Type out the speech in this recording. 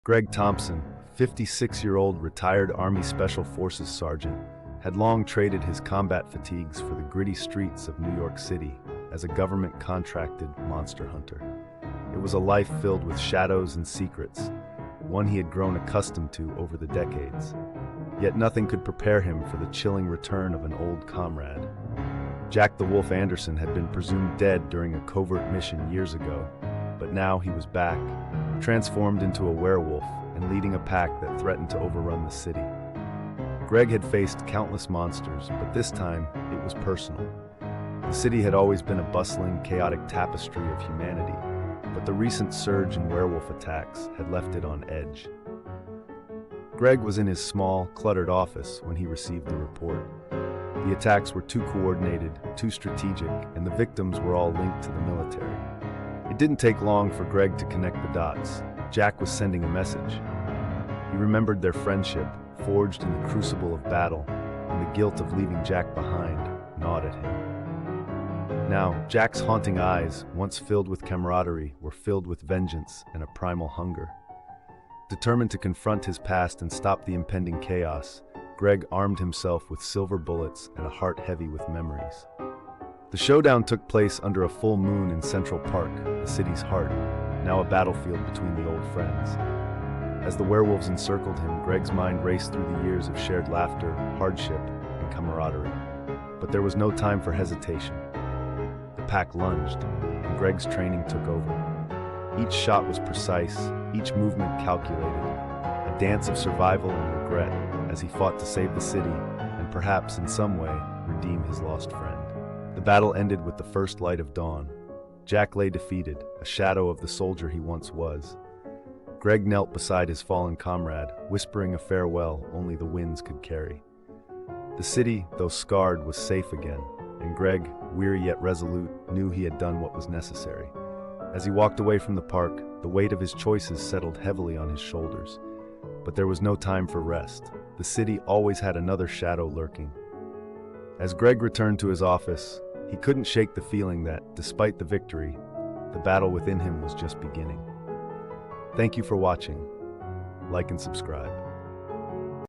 Greg Thompson, 56-year-old retired Army Special Forces sergeant, had long traded his combat fatigues for the gritty streets of New York City as a government-contracted monster hunter. It was a life filled with shadows and secrets, one he had grown accustomed to over the decades. Yet nothing could prepare him for the chilling return of an old comrade. Jack the Wolf Anderson had been presumed dead during a covert mission years ago, but now he was back, transformed into a werewolf and leading a pack that threatened to overrun the city. Greg had faced countless monsters, but this time it was personal. The city had always been a bustling, chaotic tapestry of humanity, but the recent surge in werewolf attacks had left it on edge. Greg was in his small, cluttered office when he received the report. The attacks were too coordinated, too strategic, and the victims were all linked to the military. It didn't take long for Greg to connect the dots. Jack was sending a message. He remembered their friendship, forged in the crucible of battle, and the guilt of leaving Jack behind gnawed at him. Now, Jack's haunting eyes, once filled with camaraderie, were filled with vengeance and a primal hunger. Determined to confront his past and stop the impending chaos, Greg armed himself with silver bullets and a heart heavy with memories. The showdown took place under a full moon in Central Park, the city's heart, now a battlefield between the old friends. As the werewolves encircled him, Greg's mind raced through the years of shared laughter, hardship, and camaraderie. But there was no time for hesitation. The pack lunged, and Greg's training took over. Each shot was precise, each movement calculated, a dance of survival and regret as he fought to save the city and perhaps in some way redeem his lost friend. The battle ended with the first light of dawn. Jack lay defeated, a shadow of the soldier he once was. Greg knelt beside his fallen comrade, whispering a farewell only the winds could carry. The city, though scarred, was safe again, and Greg, weary yet resolute, knew he had done what was necessary. As he walked away from the park, the weight of his choices settled heavily on his shoulders. But there was no time for rest. The city always had another shadow lurking. As Greg returned to his office, he couldn't shake the feeling that, despite the victory, the battle within him was just beginning. Thank you for watching. Like and subscribe.